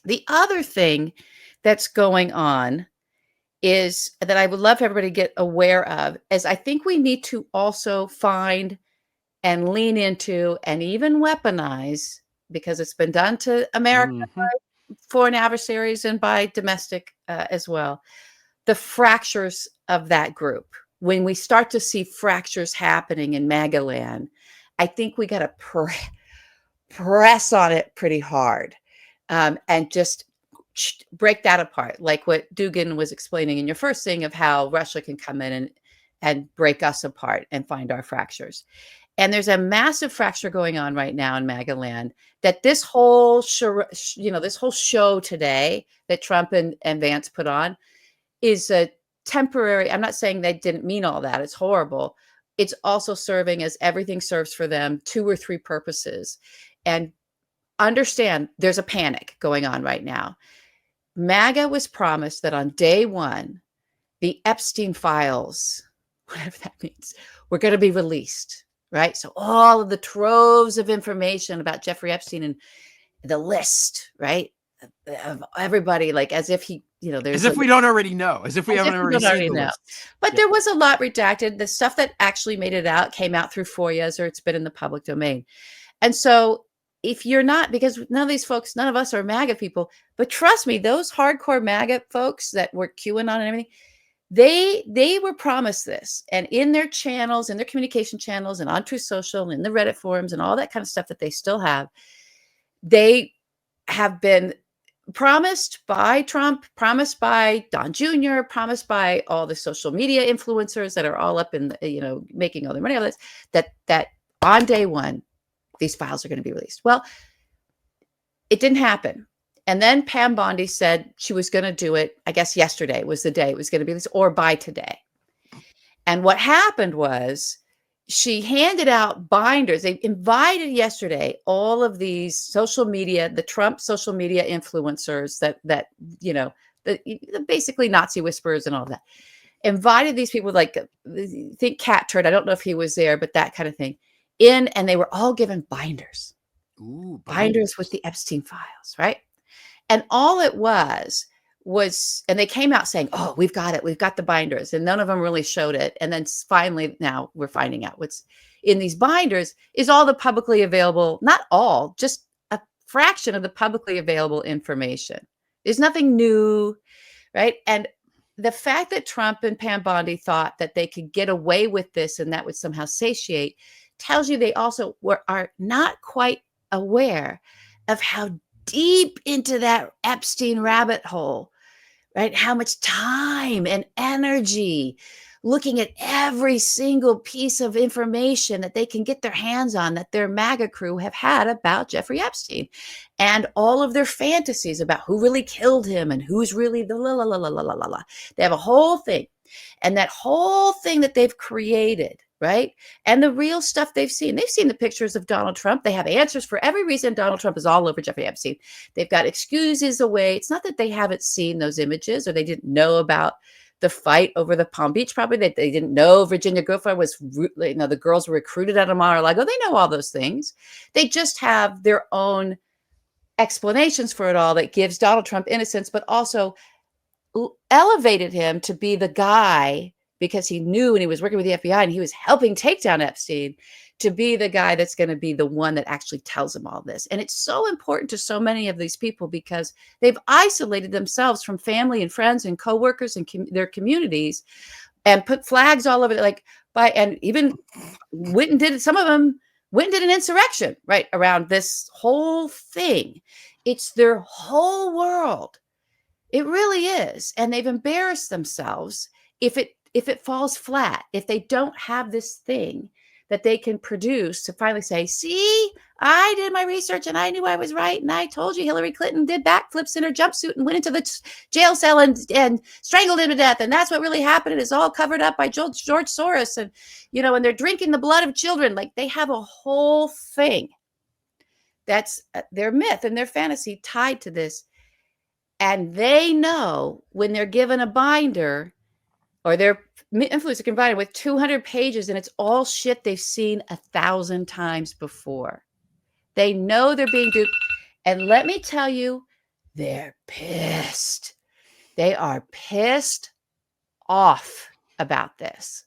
The other thing that's going on is that I would love for everybody to get aware of is I think we need to also find and lean into and even weaponize, because it's been done to America Hmm. by foreign adversaries and by domestic as well, the fractures of that group. When we start to see fractures happening in MAGA land, I think we got to press on it pretty hard, and just break that apart, like what Dugan was explaining in your first thing of how Russia can come in and break us apart and find our fractures. And there's a massive fracture going on right now in MAGA land, that this whole this whole show today that Trump and Vance put on is a temporary. I'm not saying they didn't mean all that. It's horrible. It's also serving, as everything serves for them, 2 or 3 purposes. And understand there's a panic going on right now. MAGA was promised that on day 1, the Epstein files, whatever that means, were going to be released, right? So all of the troves of information about Jeffrey Epstein and the list, right, of everybody, like as if he, As there's if we don't already know, as if we as if haven't we already don't seen already the know. lists. But Yeah. there was a lot redacted. The stuff that actually made it out came out through FOIAs, or it's been in the public domain. And so if you're not, because none of these folks, none of us are MAGA people, but trust me, those hardcore MAGA folks that were QAnon and everything, they were promised this. And in their channels, in their communication channels, and on Truth Social, and in the Reddit forums, and all that kind of stuff that they still have, they have been promised by Trump, promised by Don Jr., promised by all the social media influencers that are all up in, making all their money out of this, that on day 1, these files are going to be released. Well, it didn't happen. And then Pam Bondi said she was going to do it. I guess yesterday was the day it was going to be released, or by today. And what happened was she handed out binders. They invited yesterday all of these social media, the Trump social media influencers that the basically Nazi whisperers and all of that. Invited these people, like, think Cat Turd. I don't know if he was there, but that kind of thing. And they were all given binders. Ooh, Binders with the Epstein files, right? And all it was, and they came out saying, "Oh, we've got it. We've got the binders." And none of them really showed it. And then finally, now we're finding out what's in these binders is all the publicly available, not all, just a fraction of the publicly available information. There's nothing new, right? And the fact that Trump and Pam Bondi thought that they could get away with this and that would somehow satiate tells you they also are not quite aware of how deep into that Epstein rabbit hole, right? How much time and energy looking at every single piece of information that they can get their hands on, that their MAGA crew have had about Jeffrey Epstein, and all of their fantasies about who really killed him and who's really the la la la la la la la. They have a whole thing. And that whole thing that they've created, right? And the real stuff they've seen the pictures of Donald Trump. They have answers for every reason Donald Trump is all over Jeffrey Epstein. They've got excuses away. It's not that they haven't seen those images or they didn't know about the fight over the Palm Beach property, that they didn't know Virginia Giuffre was, the girls were recruited out of Mar-a-Lago. They know all those things. They just have their own explanations for it all that gives Donald Trump innocence, but also elevated him to be the guy, because he knew when he was working with the FBI and he was helping take down Epstein, to be the guy that's going to be the one that actually tells him all this. And it's so important to so many of these people because they've isolated themselves from family and friends and coworkers and their communities, and put flags all over, and even went and did, some of them went and did an insurrection right around this whole thing. It's their whole world. It really is. And they've embarrassed themselves if it falls flat, if they don't have this thing that they can produce to finally say, "See, I did my research and I knew I was right. And I told you Hillary Clinton did backflips in her jumpsuit and went into the jail cell and strangled him to death. And that's what really happened. And it's all covered up by George Soros. And they're drinking the blood of children." Like, they have a whole thing that's their myth and their fantasy tied to this. And they know when they're given a binder, or their influencer can bind it with 200 pages, and it's all shit they've seen 1,000 times before. They know they're being duped. And let me tell you, they're pissed. They are pissed off about this.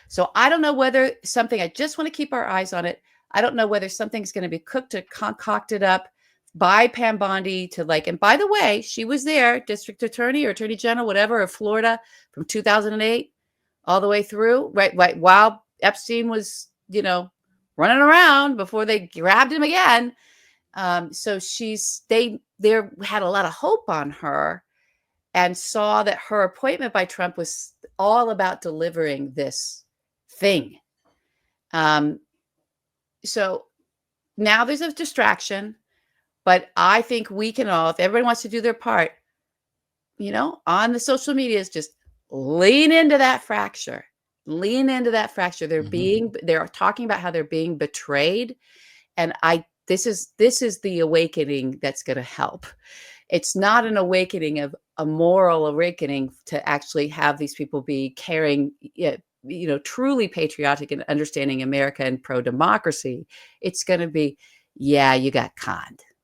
So I don't know whether something, I just want to keep our eyes on it. I don't know whether something's going to be cooked or concocted up by Pam Bondi to like, and by the way, she was there, district attorney or attorney general, whatever, of Florida from 2008 all the way through, right, while Epstein was, running around before they grabbed him again. So they had a lot of hope on her and saw that her appointment by Trump was all about delivering this thing. So now there's a distraction, but I think we can all, if everybody wants to do their part, on the social medias, just lean into that fracture. Lean into that fracture. They're talking about how they're being betrayed. And this is the awakening that's going to help. It's not an awakening of a moral awakening to actually have these people be caring, truly patriotic and understanding America and pro-democracy. It's going to be, yeah, you got conned.